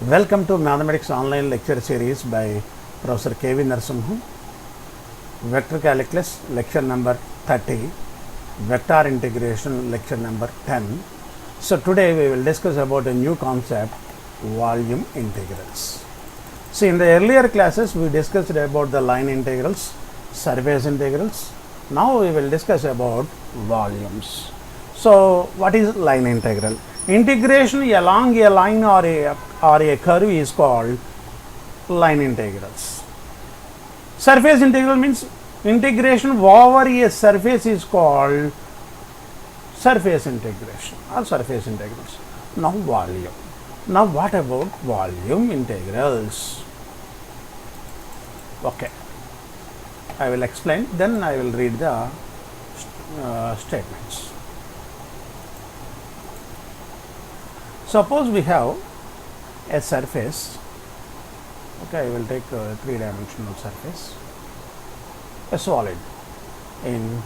Welcome to Mathematics Online Lecture Series by Professor K.V. Narasimhan. Vector Calculus lecture number 30, Vector Integration lecture number 10. So today we will discuss about a new concept, volume integrals. See, in the earlier classes we discussed about the line integrals, surface integrals. Now we will discuss about volumes. So what is line integral? Integration along a line or a curve is called line integrals. Surface integral means integration over a surface is called surface integration or surface integrals. Now volume. Now what about volume integrals? Okay, I will explain, then I will read the statements. Suppose we have a surface, okay, I will take a three-dimensional surface, a solid in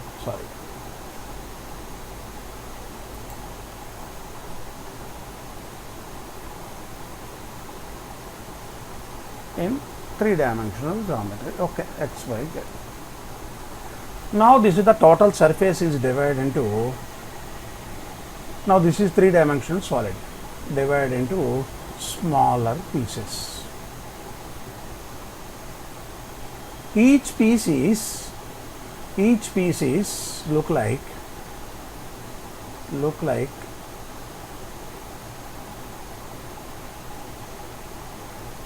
three-dimensional geometry, okay, x, y, z. Now this is the total surface is divided into, now this is three-dimensional solid, divided into smaller pieces. Each piece is look like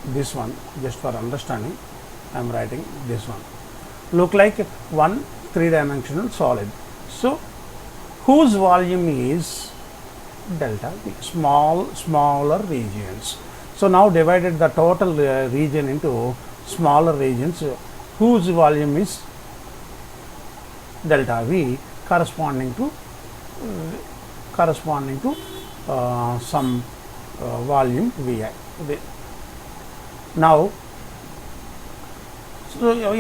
this one. Just for understanding, I am writing this one. Look like one three-dimensional solid. So whose volume is delta V, smaller regions. So now divided the total region into smaller regions, whose volume is delta V corresponding to some volume Vi. Now, so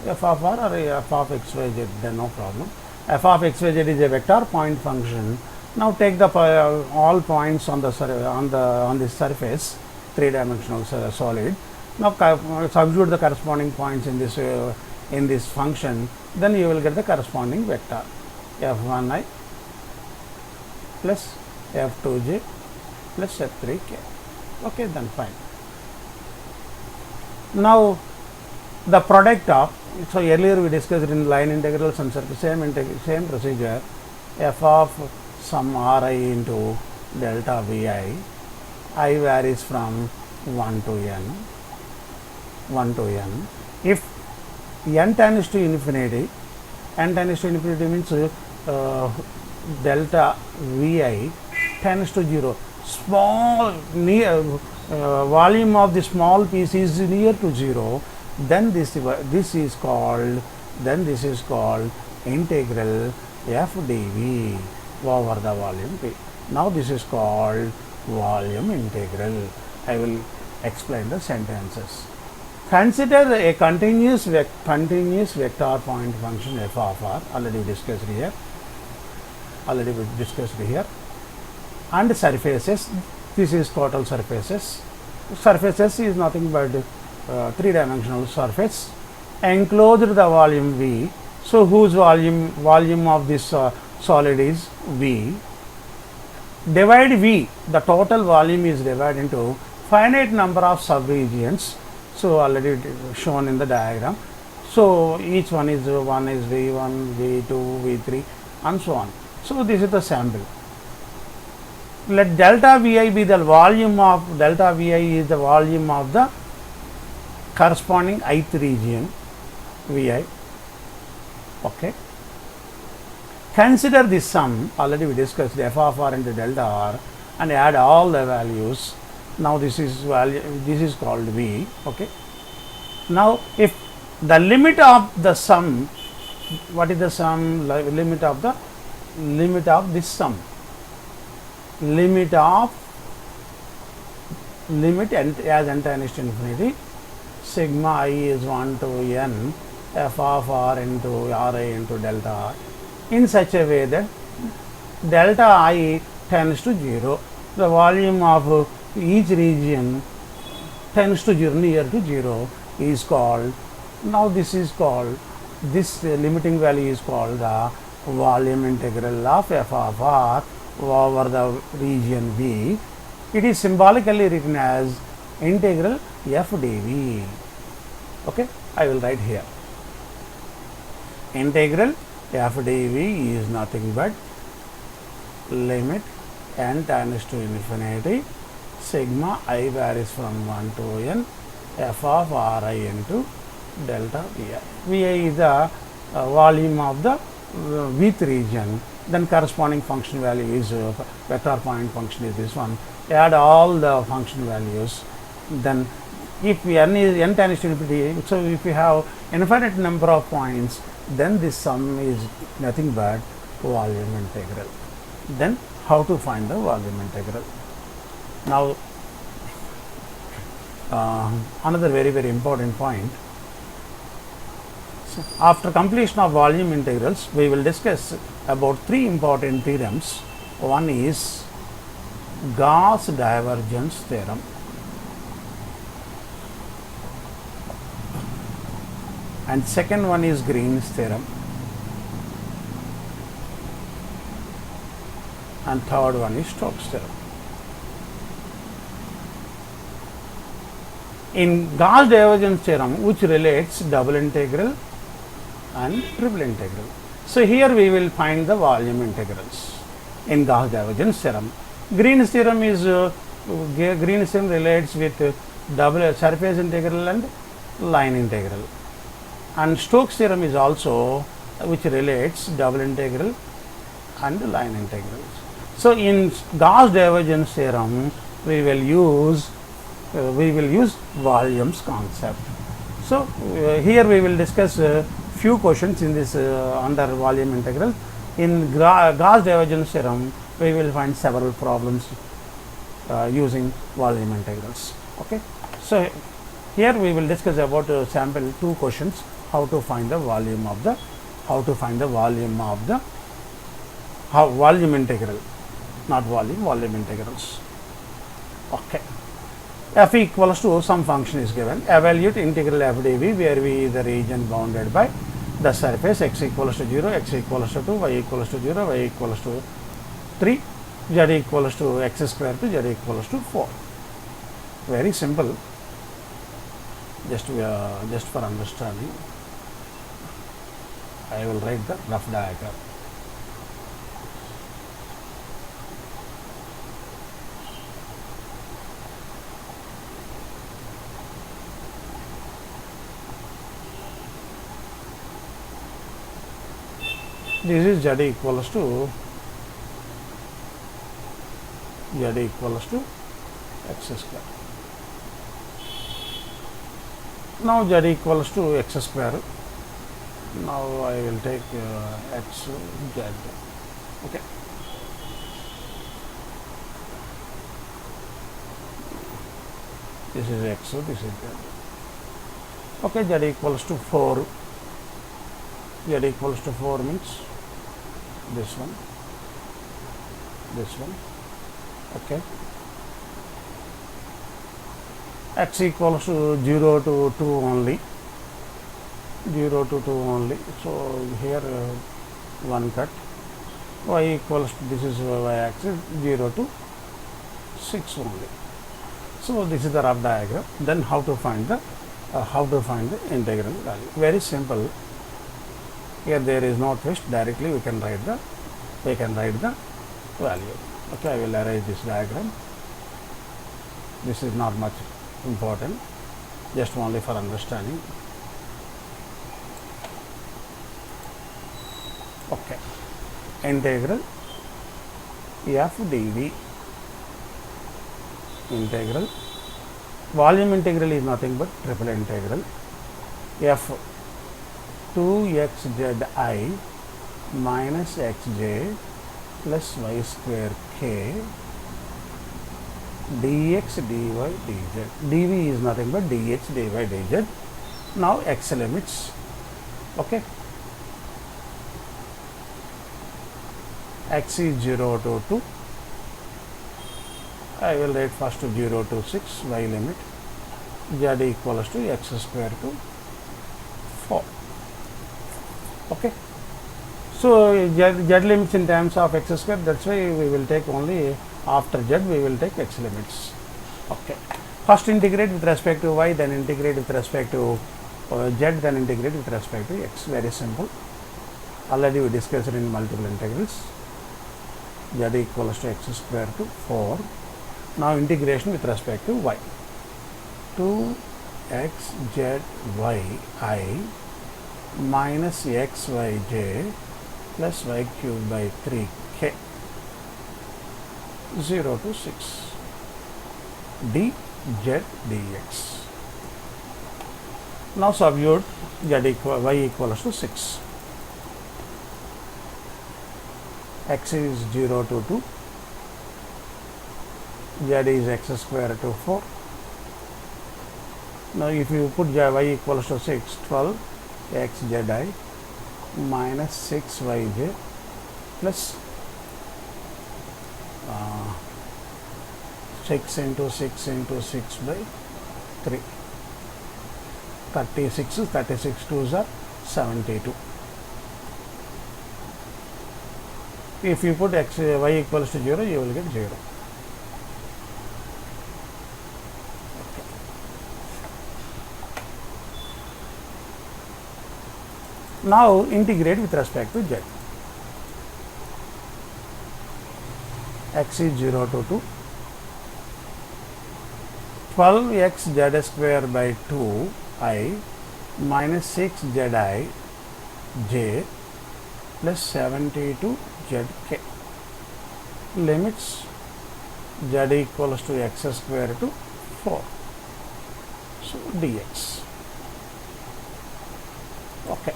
f of r or f of x, y, z, then no problem. F of x, y, z is a vector point function. Now take the all points on this surface, three-dimensional solid. Now substitute the corresponding points in this function. Then you will get the corresponding vector, f1i plus f2j plus f3k. Okay, then fine. Now the product of, so earlier we discussed in line integrals and surface, same procedure, f of some ri into delta vi, I varies from 1 to n. If n tends to infinity means delta vi tends to 0. Volume of the small piece is near to 0. Then this is called integral f dv over the volume P. Now this is called volume integral. I will explain the sentences. Consider a continuous vector point function f of r, already discussed here, and surfaces. This is total surfaces. Surfaces is nothing but three-dimensional surface enclosed the volume V. So whose volume of this solid is V. Divide V, the total volume is divided into finite number of subregions. So already shown in the diagram. So each one is V1, V2, V3 and so on. So this is the sample. Let delta Vi be the volume of the corresponding ith region Vi. Okay. Consider this sum, already we discussed f of r into delta r, and add all the values. Now this is called V. Okay. Now if the limit of the sum, what is the sum? Limit of this sum. Limit as n tends to infinity, sigma I is 1 to n f of r into ri into delta r in such a way that delta I tends to 0. the volume of each region tends to near to 0 is called, now this is called, this limiting value is called the volume integral of f of r over the region V. It is symbolically written as integral f dv. Okay, I will write here. Integral f dv is nothing but limit n tends to infinity sigma I varies from 1 to n f of ri into delta vi. Vi is the volume of the Vth region, then corresponding function value is vector point function is this one. Add all the function values, then if n tends to infinity, so if we have infinite number of points, then this sum is nothing but volume integral. Then how to find the volume integral? Now another very important point. So after completion of volume integrals, we will discuss about 3 important theorems. One is Gauss divergence theorem, and second one is Green's theorem, and third one is Stokes theorem. In Gauss divergence theorem, which relates double integral and triple integral. So here we will find the volume integrals in Gauss divergence theorem. Green's theorem is Green's theorem relates with double surface integral and line integral, and Stokes theorem is also which relates double integral and line integrals. So in Gauss divergence theorem we will use volumes concept. So here we will discuss few questions in this under volume integral. In Gauss divergence theorem we will find several problems using volume integrals. Okay, so here we will discuss about sample 2 questions, how to find the volume of the volume integral, not volume integrals. Okay, f equals to some function is given. Evaluate integral f dv where v is the region bounded by the surface x equals to 0, x equals to 2, y equals to 0, y equals to 3, z equals to x square to z equals to 4. Very simple, just for understanding. I will write the rough diagram. This is z equals to x square. Now z equals to x square. Now I will take x z. Okay. This is x, so this is z. Okay, z equals to 4. Z equals to 4 means this one. Okay, x equals to 0 to 2 only, so here one cut. Y equals to, this is y axis, 0 to 6 only. So this is the rough diagram. Then how to find the integral value? Very simple. Here there is no twist, directly we can write the value. Okay, I will arrange this diagram. This is not much important, just only for understanding. Okay, integral f dv, integral volume integral is nothing but triple integral f 2xzi minus xj plus y square k dx dy dz. dv is nothing but dx dy dz. Now x limits. Okay, x is 0 to 2, I will write first 0 to 6 y limit z equals to x square to 4. Okay. So z limits in terms of x square, that's why we will take only after z we will take x limits. Okay. First integrate with respect to y, then integrate with respect to z, then integrate with respect to x. Very simple. Already we discussed in multiple integrals. Z equals to x square to 4. Now integration with respect to y. 2x z y I minus x y j plus y cube by 3k 0 to 6 d z dx. Now substitute y equals to 6. X is 0 to 2, z is x square to 4. Now if you put y equals to 6, 12 x z I minus 6 y j plus 6 into 6 into 6 by 3. 36 2s are 72. If you put y equals to 0, you will get 0. Okay. Now integrate with respect to z. X is 0 to 2. 12x z square by 2 I minus 6 z I j plus 72 zk. Limits z equals to x square to 4. So dx. Okay.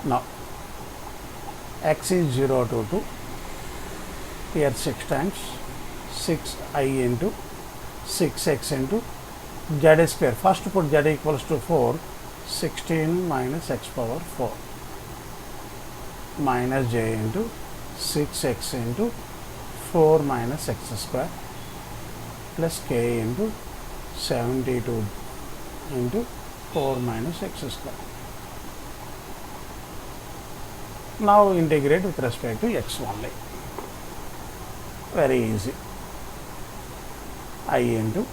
Now x is 0 to 2. Here 6 times 6i into 6x into z square. First put z equals to 4. 16 minus x power 4 minus j into 6x into 4 minus x square plus k into 72 into 4 minus x square. Now integrate with respect to x only. Very easy. I into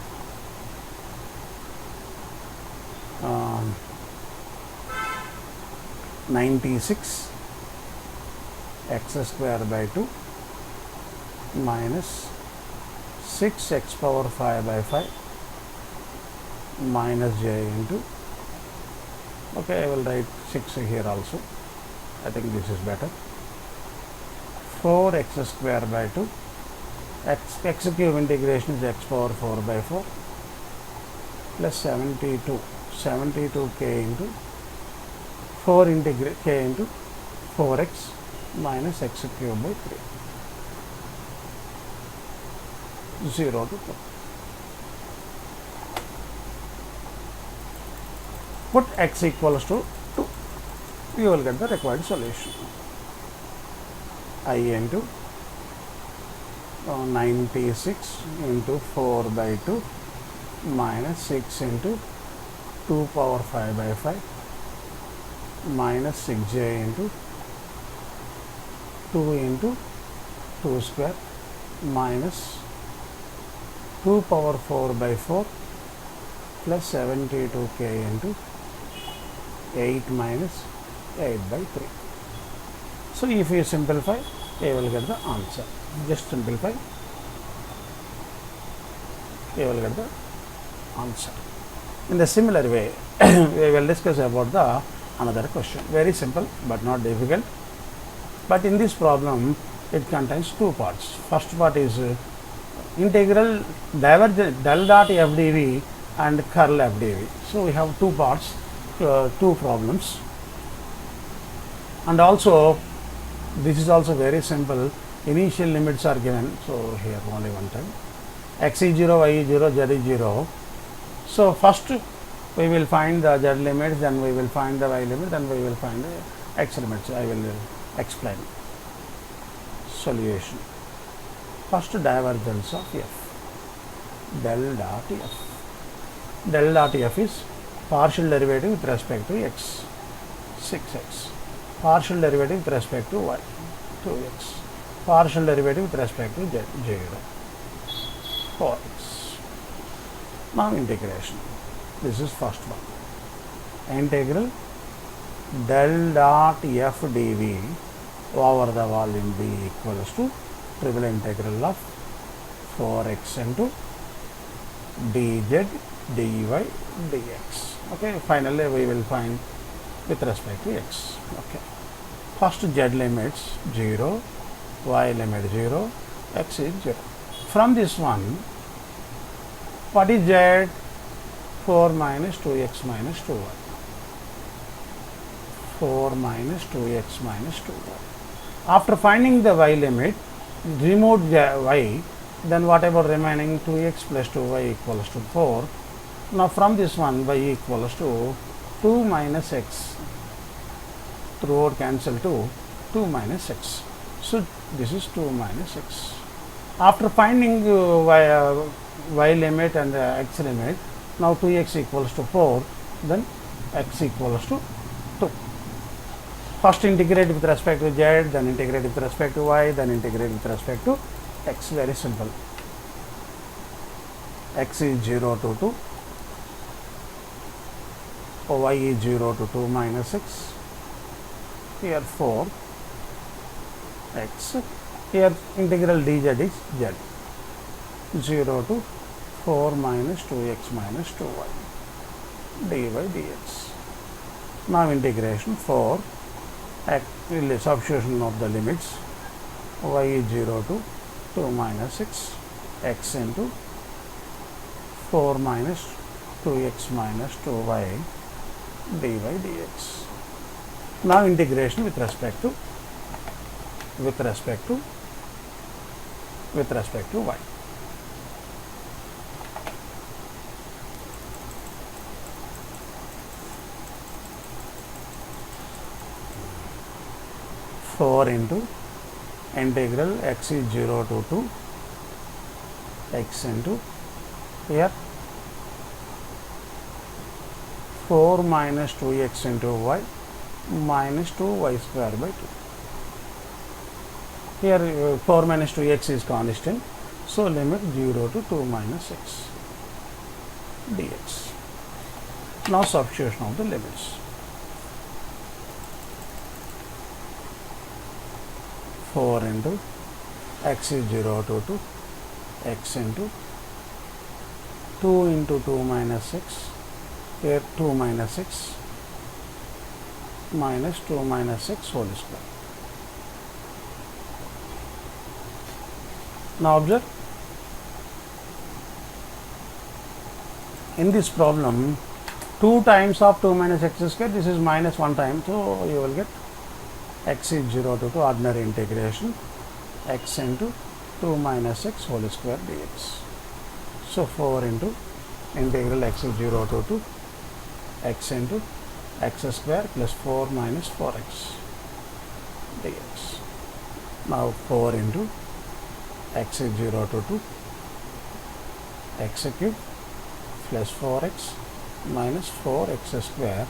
96 x square by 2 minus 6 x power 5 by 5 minus j into, okay, I will write 6 here also. I think this is better. 4x square by 2 x cube integration is x power 4 by 4 plus 72k into 4 integrate k into 4x minus x cube by 3. 0 to 2. Put x equals to 2. You will get the required solution. I into 96 into 4 by 2 minus 6 into 2 power 5 by 5 minus 6j into 2 into 2 square minus 2 power 4 by 4 plus 72k into 8 minus 8 by 3. So if you simplify, you will get the answer. Just simplify, you will get the answer. In the similar way, we will discuss about the another question. Very simple but not difficult. But in this problem, it contains two parts. First part is integral divergent del dot FDV and curl FDV. So we have two parts, two problems. And also, this is also very simple. Initial limits are given. So here only one time. X is 0, y is 0, z is 0. So first we will find the z limits, then we will find the y limit, then we will find the x limits. I will explain. Solution. First divergence of f, del dot f. Del dot f is partial derivative with respect to x, 6x. Partial derivative with respect to y, 2x. Partial derivative with respect to z, 0, 4x. Now integration. This is first one. Integral del dot f dv over the volume B equals to triple integral of 4x into dz dy dx. Okay, finally we will find with respect to x. Okay, first z limits 0, y limit 0, x is 0. From this one, what is z? 4 minus 2x minus 2y. 4 minus 2x minus 2y. After finding the y limit, remove y, then what about remaining? 2x plus 2y equals to 4. Now from this one, y equals to 2 minus x. Throughout cancel 2 minus x. So this is 2 minus x. After finding y limit and x limit, now 2x equals to 4, then x equals to 2. First integrate with respect to z, then integrate with respect to y, then integrate with respect to x. Very simple. X is 0 to 2, y is 0 to 2 minus x, here 4 x, here integral dz is z, 0 to 4 minus 2x minus 2y dy dx. Now integration 4, substitution of the limits, y is 0 to 2 minus x into 4 minus 2x minus 2y dy dx. Now integration with respect to y. Four into integral x is 0 to 2 x into here 4 minus 2x into y minus 2y square by 2. Here 4 minus 2x is constant, so limit 0 to 2 minus x dx. Now substitution of the limits. 4 into x is 0 to 2 x into 2 into 2 minus x, here 2 minus x minus 2 minus x whole square. Now observe, in this problem 2 times of 2 minus x square, this is minus 1 time, so you will get x is 0 to 2 ordinary integration x into 2 minus x whole square dx. So 4 into integral x is 0 to 2 x into x square plus 4 minus 4x dx. Now 4 into x is 0 to 2 x cube plus 4x minus 4x square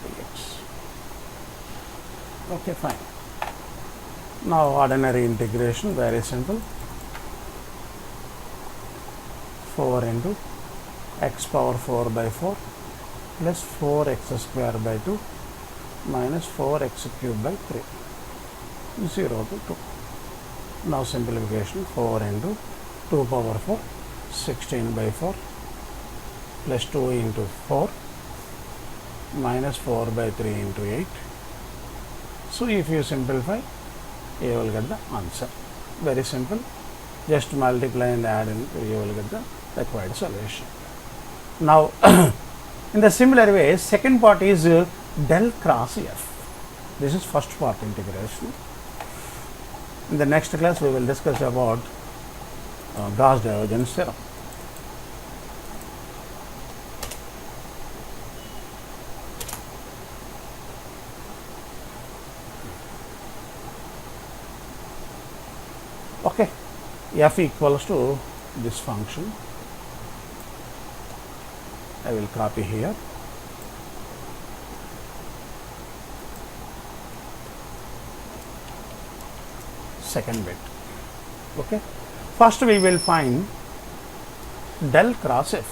dx. Okay, fine. Now ordinary integration, very simple. 4 into x power 4 by 4 plus 4x square by 2 minus 4x cube by 3, 0 to 2. Now simplification, 4 into 2 power 4, 16 by 4 plus 2 into 4 minus 4 by 3 into 8. So if you simplify, you will get the answer. Very simple. Just multiply and add and you will get the required solution. Now in the similar way, second part is del cross f. This is first part integration. In the next class we will discuss about Gauss divergence theorem. Okay, f equals to this function. I will copy here. Second bit. Okay, first we will find del cross f,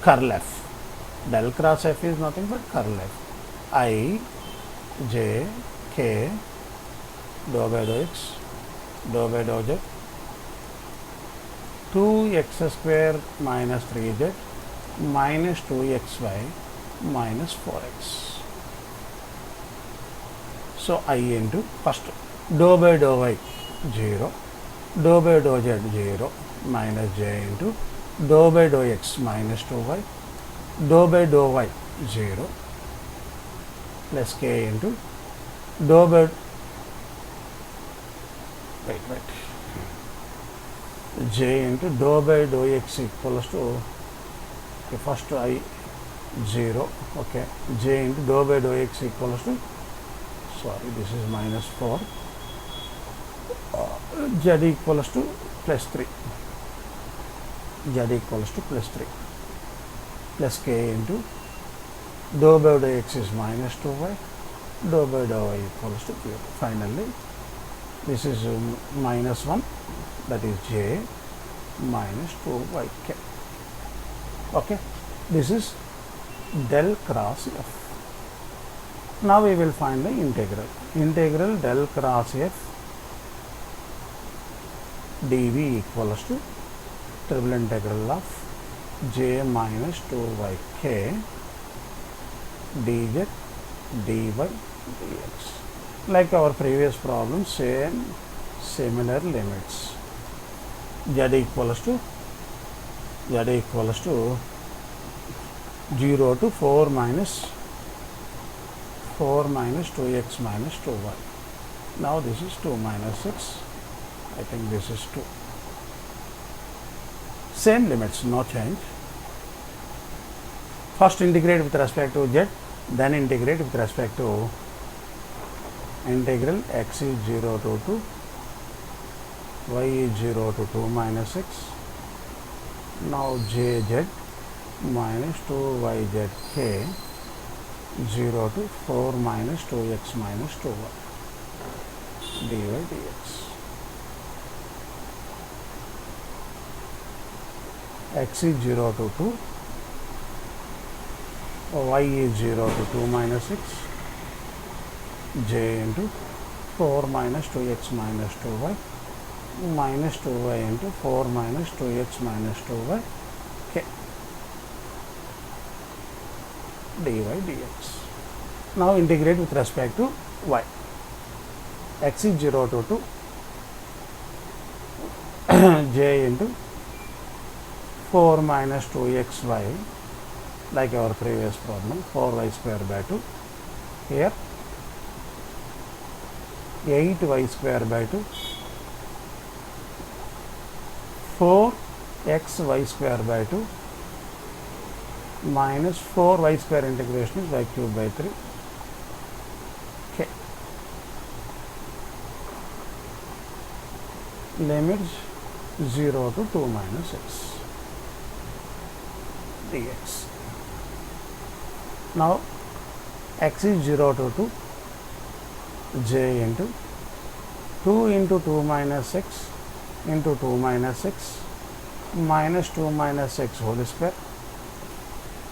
curl f. Del cross f is nothing but curl f. I, j, k, dou by dou x, dou by dou z, 2x square minus 3z minus 2xy minus 4x. So I into first dou by dou y 0, dou by dou z 0 minus j into dou by dou x minus 2y, dou by dou y 0 plus k into dou by j into dou by dou x equals to, okay, first I 0, okay, j into dou by dou x equals to, sorry, this is minus 4, z equals to plus 3, z equals to plus 3 plus k into dou by dou x is minus 2y, dou by dou y equals to 0. Finally, this is minus 1, that is j minus 2yk. Okay, this is del cross f. Now we will find the integral. Integral del cross f dv equals to triple integral of j minus 2yk dz dy dx. Like our previous problem, same similar limits. Z equals to 0 to 4 minus 2x minus 2y. Now this is 2 minus 6. I think this is 2. Same limits, no change. First integrate with respect to z, then integrate with respect to integral x is 0 to 2, y is 0 to 2 minus 6. Now jz minus 2yzk 0 to 4 minus 2x minus 2y dy dx. X is 0 to 2, y is 0 to 2 minus 6, j into 4 minus 2x minus 2y minus 2y into 4 minus 2x minus 2y k dy dx. Now integrate with respect to y. X is 0 to 2, j into 4 minus 2xy, like our previous problem, 4y square by 2. Here 8y square by 2, 4xy square by 2 minus 4y square integration is y cube by 3 k. Limits 0 to 2 minus x dx. Now x is 0 to 2, j into 2 into 2 minus 6 into 2 minus 6 minus 2 minus x whole square.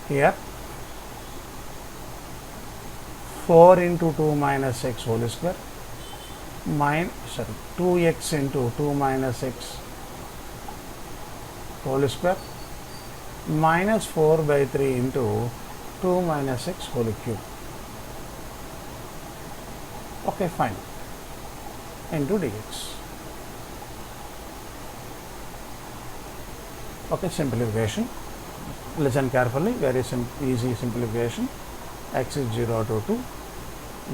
Here 4 into 2 minus x whole square minus 2x into 2 minus x whole square minus 4 by 3 into 2 minus x whole cube. Okay, fine, into dx. Okay, simplification. Listen carefully, very easy simplification. X is 0 to 2,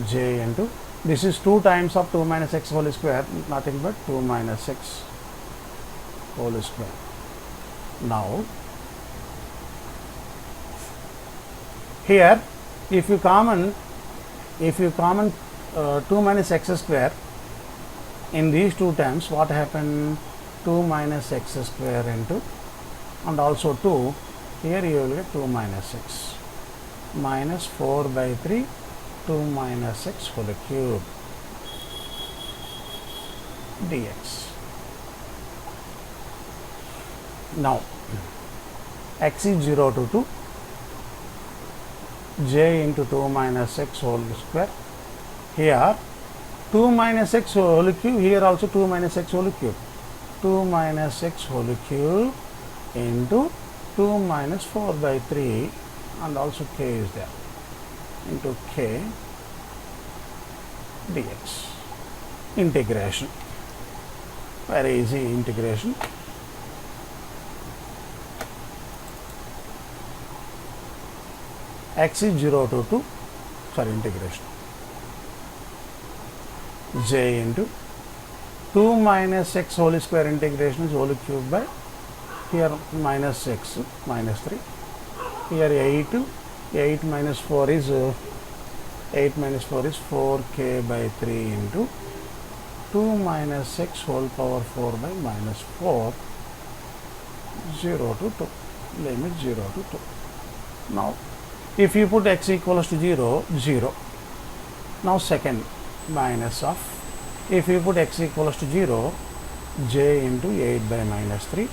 j into, this is 2 times of 2 minus x whole square, nothing but 2 minus x whole square. Now here if you common 2 minus x square, in these two terms what happened, 2 minus x square into, and also 2, here you will get 2 minus x, minus 4 by 3, 2 minus x whole cube dx. Now x is 0 to 2, j into 2 minus x whole square. Here 2 minus x whole cube, here also 2 minus x whole cube. 2 minus x whole cube into 2 minus 4 by 3, and also k is there, into k dx. Integration. Very easy integration. X is 0 to 2, sorry, integration. J into 2 minus x whole square integration is whole cube by, here minus x, minus 3. Here 8 minus 4 is 4k by 3 into 2 minus x whole power 4 by minus 4, 0 to 2, limit 0 to 2. Now if you put x equals to 0, 0. Now second, minus of, if you put x equals to 0, j into 8 by minus 3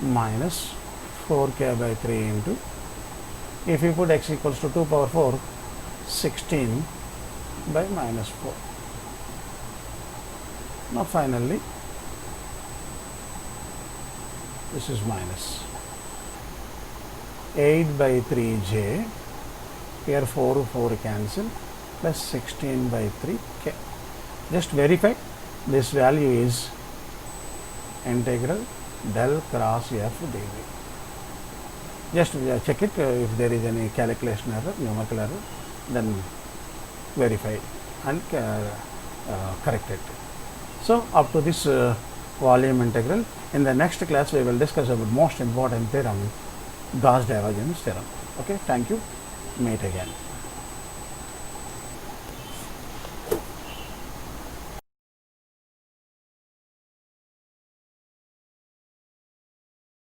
minus 4k by 3 into, if you put x equals to 2 power 4, 16 by minus 4. Now finally this is minus 8 by 3j, here 4 cancel, plus 16 by 3k. Just verify this value is integral del cross f dv. Just check it, if there is any calculation error, numerical error, then verify and correct it. So up to this volume integral. In the next class we will discuss about most important theorem, Gauss divergence theorem. Okay, thank you. Meet again.